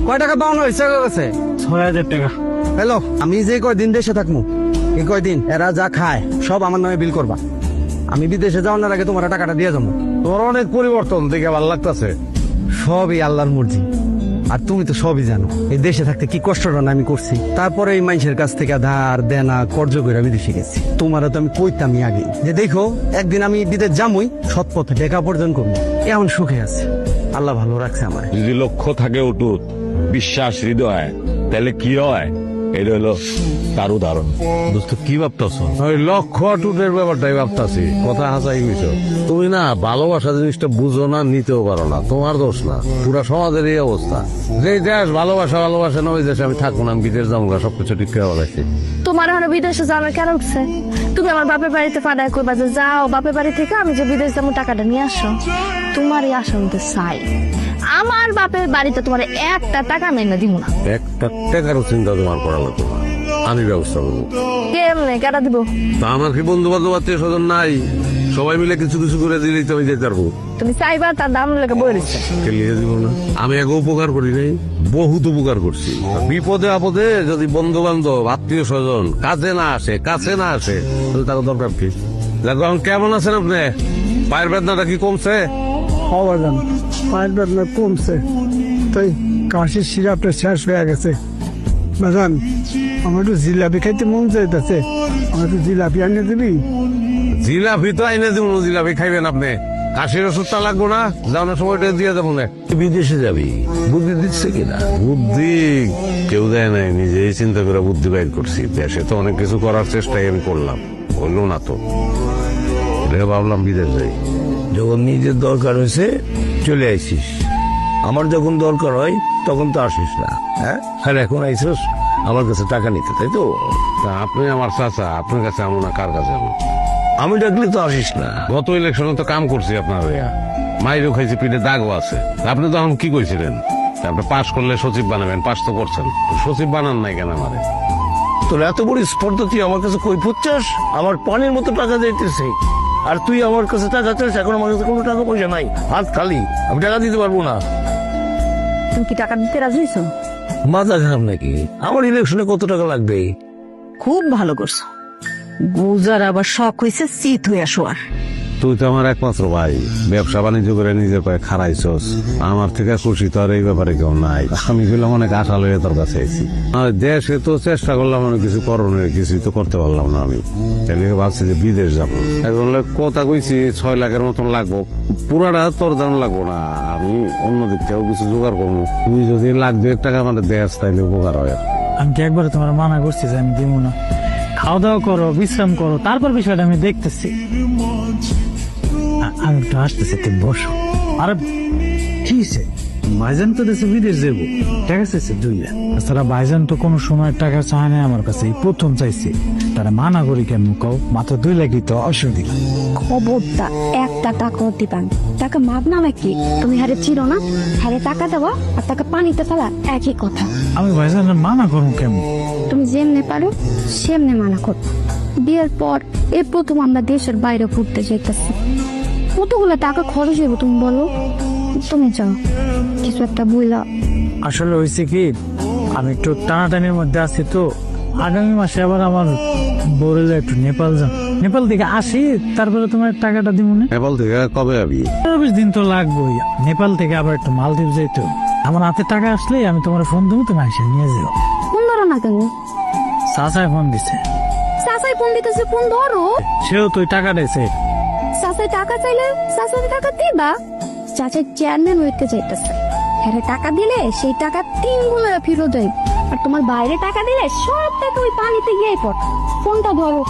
কয় টাকা পাওনা হয়েছে কাছে? ৬,০০০ টাকা। হ্যালো, আমি যে কয়দিন দেশে থাকবো এই কয়দিন এরা যা খায় সব আমার নামে বিল করবা। আমি বিদেশে যাওয়ার আগে তোমার টাকাটা দিয়ে যাবো। তোমার অনেক পরিবর্তন দেখে ভালো লাগতেছে। সবই আল্লাহর মর্জি, আর তুমি তো সবই জানো এই দেশে থাকতে কি কষ্টটা না আমি করছি। তারপরে এই মানুষের কাছ থেকে ধার দেনা কর্জ করে আমি দেশে গেছি। তোমারও তো আমি কইতামই আগে যে দেখো একদিন আমি বিদেশ যামই, সৎ পথে টাকা উপার্জন করবো। এমন সুখে আছে, আল্লাহ ভালো রাখছে আমার। যদি লক্ষ্য থাকে অটুট, বিশ্বাস হৃদয়, তাহলে কি হয়? এটা হলো তার উদাহরণ। দোস্ত কি ভাবতেছ? ওই লক্ষ্য টুটের ব্যাপারটাই ভাবতাছি। কথা হাসাই হইছো। তুমি না ভালোবাসা জিনিসটা বুঝো না, নিতেও পারো না। তোমার দোষ না, পুরা সমাজের এই অবস্থা। যে দেশ ভালোবাসা না ওই দেশে আমি থাকবো না, আমি বিদেশ যাবো না, সবকিছু ঠিক করে বলাইছি। তোমার এখন বিদেশে যাওয়ার কেন উঠছে? তুমি আমার বাপের বাড়িতে পাঠায় করবা যে যাও বাপের বাড়ি থেকে আমি যে বিদেশ যাবো টাকাটা নিয়ে আসো। তোমারই আসনতে চাই। আমার বাপের বাড়িতে তোমার একটা টাকা আমি এনে দিব না। একটা টাকারও চিন্তা তোমার করা লাগতো না, আমি ব্যবস্থা করবো। কেমনে কেটা দিব? তা আমার কি বন্ধু বান্ধব আত্মীয় স্বজন নাই? সবাই মিলে কিছু কিছু করে দিলেই তো আমি যেতে পারবো। তুমি চাইবা তার দাম লেগে বই দিচ্ছে। লিয়ে দিব না? আমি এক উপকার করি নাই, বহুত উপকার করছি। বিপদে আপদে যদি বন্ধু বান্ধব আত্মীয় স্বজন কাছে না আসে তাহলে তার দরকার কি? দেখো এখন কেমন আছেন আপনি? পায়ের বেদনাটা কি কমছে? অবাদান পায়ের বেদনা কমছে, তাই কাশির সিরাপটা শেষ হয়ে গেছে। বাজান, আমার একটু জিলাপি খাইতে মন চাইতেছে, আমার একটু জিলাপি আনিয়ে দিবি? জিলাপি তো আইনে দিব, জিলাপি খাইবেন আপনি? কাশির ওষুধটা লাগবো না? যাওয়ার সময়টা দিয়ে যাবো না। বিদেশে যাবি, বুদ্ধি দিচ্ছে কিনা? বুদ্ধি কেউ দেয় নাই, নিজেই চিন্তা করে বুদ্ধি বাইর করছি। দেশে তো অনেক কিছু করার চেষ্টাই আমি করলাম, হইল না তো। দেখে ভাবলাম বিদেশ যাই। যখন নিজের দরকার হয়েছে চলে আইসিস, আমার যখন দরকার হয় তখন তো আসিস না। হ্যাঁ, আর এখন আইসিস আমার কাছে টাকা নিতে, তাই তো? তা আপনি আমার চাচা, আপনার কাছে আমো না কার কাছে আমো? আমি ডাকলে তো আসিস না। গত ইলেকশনে তো কাম করছি আপনার হইয়া, মাইরও খাইছি, পিঠে দাগও আছে। আপনি তখন কি কইছিলেন? আপনি পাশ করলে সচিব বানাবেন, পাশ তো করছেন, সচিব বানান নাই কেন আমারে? তোর এত বড় স্পর্ধা, তুই আমার কাছে কই ফুটছাস? আমার পানির মতো টাকা যাইতেছে, আর তুই আমার কাছে টাকা চাস। এখন আমার কাছে কোনো টাকা পয়সা নাই, হাত খালি, আমি টাকা দিতে পারবো না। তুমি কি টাকা দিতে রাজি হইছো? মাথা খারাপ নাকি? আমার ইলেকশনে কত টাকা লাগবে? খুব ভালো করছো। গুজার আবার শখ হয়েছে চিত হয়ে শোয়ার। তুই তো আমার একমাত্র ভাই, ব্যবসা বাণিজ্য করে নিজের পায়ে খাড়াইছস। আমার থেকে খুশি তো আর এই ব্যাপারে কেউ নাই। আমি গেলাম অনেক আশা লইয়া তোর কাছে আইছি। দেশে তো চেষ্টা করলাম অনেক কিছু করণের, কিছুই তো করতে পারলাম না। আমি তাহলে ভাবছি যে বিদেশ যাবো। এখন কথা কইছি 6 লাখের মতন লাগবো, পুরাটা তোর দাম লাগবো না, আমি অন্য দিক থেকেও কিছু জোগাড় করবো। তুই যদি লাখ 2 টাকা মানে দেশ তাইলে উপকার হয়। আমি কি একবার তোমার মানা করছি যে আমি দিব না? খাওয়া দাওয়া করো, বিশ্রাম করো, তারপর বিষয়টা আমি দেখতেছি। আমি একটু আসতেছি, তুমি বসো। আরে কি হয়েছে? ভাইজান তো দেশে বিদেশ যাবো, টাকা চাইছে 2 লাখ। তাছাড়া ভাইজান তো কোনো সময় টাকা চায় না আমার কাছে, এই প্রথম চাইছে। তারা মানা করি কেন কও? মাত্র 2 লাখই তো, অসুবিধা। খবরটা একটা টাকাও দিবান। টাকা মাগনা নাকি? তুমি হারে চিনো না, হারে টাকা দেওয়া আর টাকা পানিতে ফেলা একই কথা। আমি ভাইজান মানা করবো কেমন? তুমি যেমনে পারো সেমনে মানা করো। বিয়ের পর এই প্রথম আমরা দেশের বাইরে ঘুরতে যাইতেছি, কতগুলো টাকা খরচ হইব তুমি বলো? তুমি চাও কিছু একটা বইলা। আসলে হয়েছে কি, আমি একটু টানাটানির মধ্যে আছি তো। আগামী মাসে আবার আমার বলে একটু নেপাল থেকে আসি, তারপরে তোমার টাকাটা দিব না। নেপাল থেকে কবে যাবি? 20 দিন তো লাগবোই। নেপাল থেকে আবার একটু মালদ্বীপ যাইতো। আমার হাতে টাকা আসলে আমি তোমার ফোন দেবো, তুমি এসে নিয়ে যাও। ফোন ধরো না কেন? চাচাই ফোন দিছে। চাচাই ফোন দিতেছে, ফোন ধরো। সেও তুই টাকা দিয়েছে। চাচাই টাকা চাইলে চাচাই টাকা দিবা? চাচাই চেয়ারম্যান হইতে চাইতেছে, হ্যাঁ টাকা দিলে সেই টাকা 3 গুণে ফেরত দেয়। আর তোমার বাইরে টাকা দিলে সব টাকা ওই পানিতে গিয়ে পড়। ফোনটা ধরো।